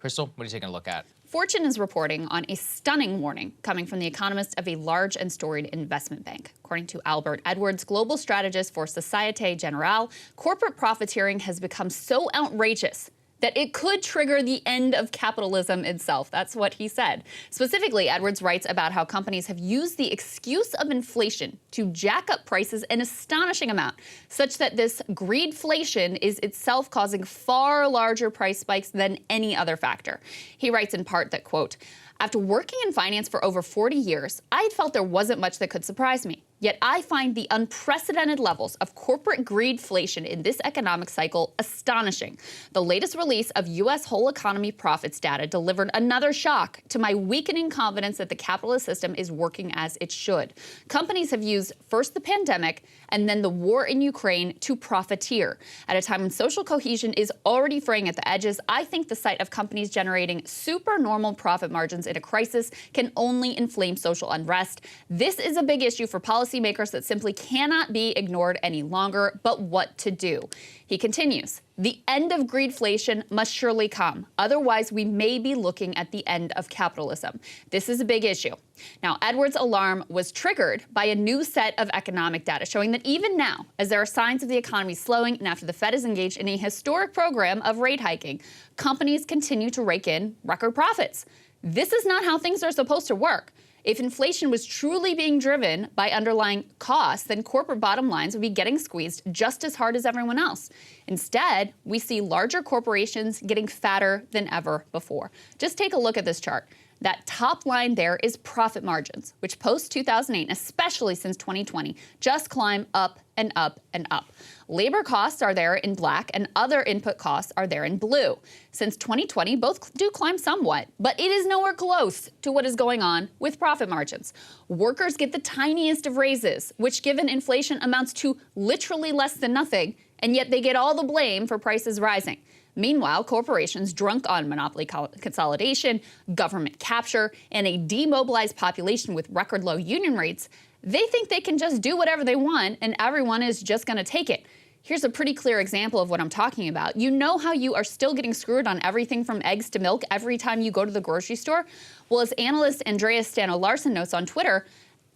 Krystal, what are you taking a look at? Fortune is reporting on a stunning warning coming from the Economist of a large and storied investment bank. According to Albert Edwards, global strategist for Societe Generale, corporate profiteering has become so outrageous that it could trigger the end of capitalism itself. That's what he said. Specifically, Edwards writes about how companies have used the excuse of inflation to jack up prices an astonishing amount, such that this greedflation is itself causing far larger price spikes than any other factor. He writes in part that, quote, "After working in finance for over 40 years, I had felt there wasn't much that could surprise me. Yet I find the unprecedented levels of corporate greedflation in this economic cycle astonishing. The latest release of U.S. whole economy profits data delivered another shock to my weakening confidence that the capitalist system is working as it should. Companies have used first the pandemic and then the war in Ukraine to profiteer. At a time when social cohesion is already fraying at the edges, I think the sight of companies generating supernormal profit margins in a crisis can only inflame social unrest. This is a big issue for policymakers that simply cannot be ignored any longer, but what to do?" He continues, "The end of greedflation must surely come. Otherwise, we may be looking at the end of capitalism. This is a big issue." Now, Edwards' alarm was triggered by a new set of economic data showing that even now, as there are signs of the economy slowing and after the Fed is engaged in a historic program of rate hiking, companies continue to rake in record profits. This is not how things are supposed to work. If inflation was truly being driven by underlying costs, then corporate bottom lines would be getting squeezed just as hard as everyone else. Instead, we see larger corporations getting fatter than ever before. Just take a look at this chart. That top line there is profit margins, which post-2008, especially since 2020, just climb up and up and up. Labor costs are there in black and other input costs are there in blue. Since 2020, both do climb somewhat, but it is nowhere close to what is going on with profit margins. Workers get the tiniest of raises, which given inflation amounts to literally less than nothing, and yet they get all the blame for prices rising. Meanwhile, corporations drunk on monopoly consolidation, government capture, and a demobilized population with record low union rates, they think they can just do whatever they want and everyone is just going to take it. Here's a pretty clear example of what I'm talking about. You know how you are still getting screwed on everything from eggs to milk every time you go to the grocery store? Well, as analyst Andreas Stano-Larsen notes on Twitter,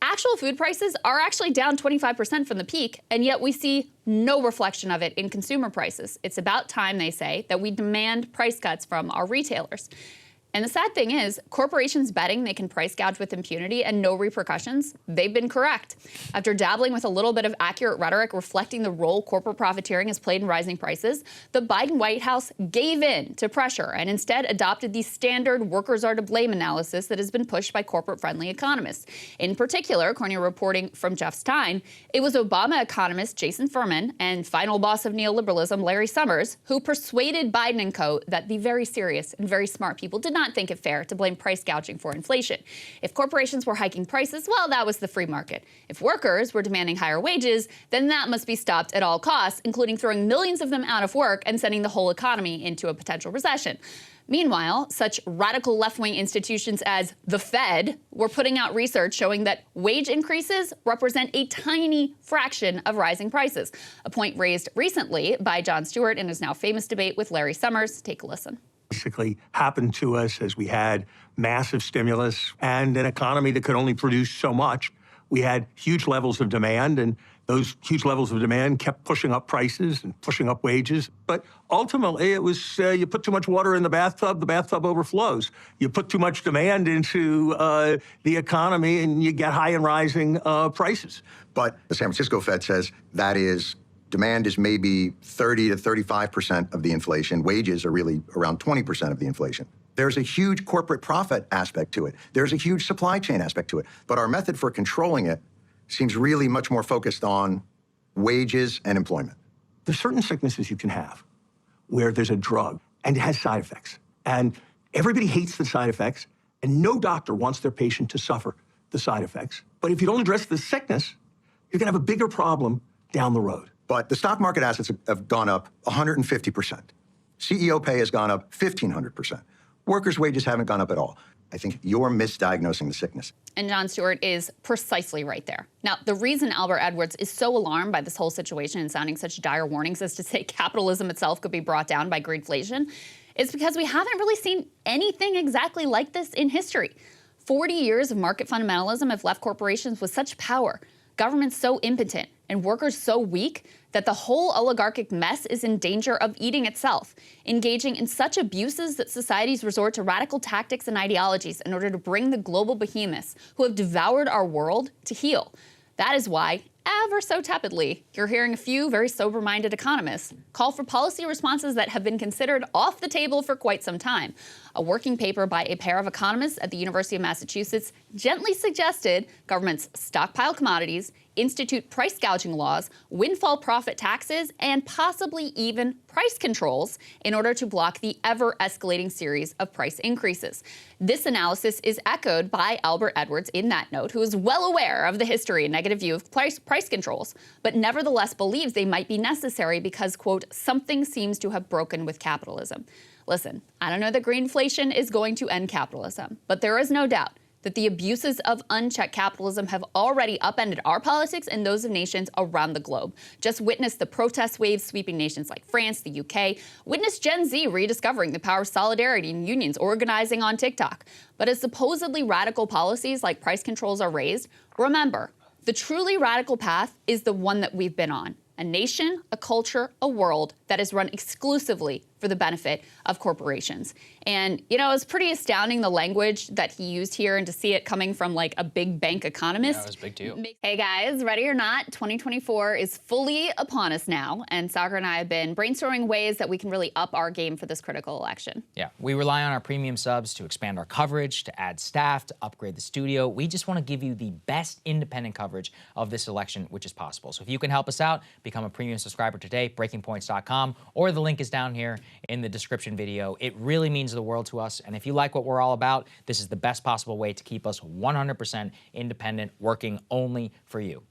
actual food prices are actually down 25% from the peak, and yet we see no reflection of it in consumer prices. It's about time, they say, that we demand price cuts from our retailers. And the sad thing is, corporations betting they can price gouge with impunity and no repercussions, they've been correct. After dabbling with a little bit of accurate rhetoric reflecting the role corporate profiteering has played in rising prices, the Biden White House gave in to pressure and instead adopted the standard workers are to blame analysis that has been pushed by corporate-friendly economists. In particular, according to reporting from Jeff Stein, it was Obama economist Jason Furman and final boss of neoliberalism Larry Summers who persuaded Biden and co. that the very serious and very smart people did not think it fair to blame price gouging for inflation. If corporations were hiking prices, well, that was the free market. If workers were demanding higher wages, then that must be stopped at all costs, including throwing millions of them out of work and sending the whole economy into a potential recession. Meanwhile, such radical left-wing institutions as the Fed were putting out research showing that wage increases represent a tiny fraction of rising prices, a point raised recently by Jon Stewart in his now famous debate with Larry Summers. Take a listen. Basically happened to us as we had massive stimulus and an economy that could only produce so much. We had huge levels of demand, and those huge levels of demand kept pushing up prices and pushing up wages. But ultimately, it was you put too much water in the bathtub overflows. You put too much demand into the economy, and you get high and rising prices. But the San Francisco Fed says that is demand is maybe 30 to 35% of the inflation. Wages are really around 20% of the inflation. There's a huge corporate profit aspect to it. There's a huge supply chain aspect to it. But our method for controlling it seems really much more focused on wages and employment. There's certain sicknesses you can have where there's a drug and it has side effects. And everybody hates the side effects, and no doctor wants their patient to suffer the side effects. But if you don't address the sickness, you're gonna have a bigger problem down the road. But the stock market assets have gone up 150%. CEO pay has gone up 1,500%. Workers' wages haven't gone up at all. I think you're misdiagnosing the sickness. And Jon Stewart is precisely right there. Now, the reason Albert Edwards is so alarmed by this whole situation and sounding such dire warnings as to say capitalism itself could be brought down by greedflation It's because we haven't really seen anything exactly like this in history. 40 years of market fundamentalism have left corporations with such power, governments so impotent, and workers so weak that the whole oligarchic mess is in danger of eating itself, engaging in such abuses that societies resort to radical tactics and ideologies in order to bring the global behemoths who have devoured our world to heel. That is why, ever so tepidly, you're hearing a few very sober-minded economists call for policy responses that have been considered off the table for quite some time. A working paper by a pair of economists at the University of Massachusetts gently suggested governments stockpile commodities, institute price gouging laws, windfall profit taxes, and possibly even price controls in order to block the ever-escalating series of price increases. This analysis is echoed by Albert Edwards in that note, who is well aware of the history and negative view of price controls, but nevertheless believes they might be necessary because, quote, something seems to have broken with capitalism. Listen, I don't know that Greedflation is going to end capitalism, but there is no doubt that the abuses of unchecked capitalism have already upended our politics and those of nations around the globe. Just witness the protest waves sweeping nations like France, the UK. Witness Gen Z rediscovering the power of solidarity and unions organizing on TikTok. But as supposedly radical policies like price controls are raised, remember, the truly radical path is the one that we've been on. A nation, a culture, a world that is run exclusively for the benefit of corporations. And, you know, it's pretty astounding the language that he used here, and to see it coming from like a big bank economist. Yeah, it was a big deal. Hey guys, ready or not, 2024 is fully upon us now, and Sagar and I have been brainstorming ways that we can really up our game for this critical election. Yeah, we rely on our premium subs to expand our coverage, to add staff, to upgrade the studio. We just want to give you the best independent coverage of this election, which is possible. So if you can help us out, become a premium subscriber today, breakingpoints.com, or the link is down here in the description video. It really means the world to us, and if you like what we're all about, this is the best possible way to keep us 100% independent, working only for you.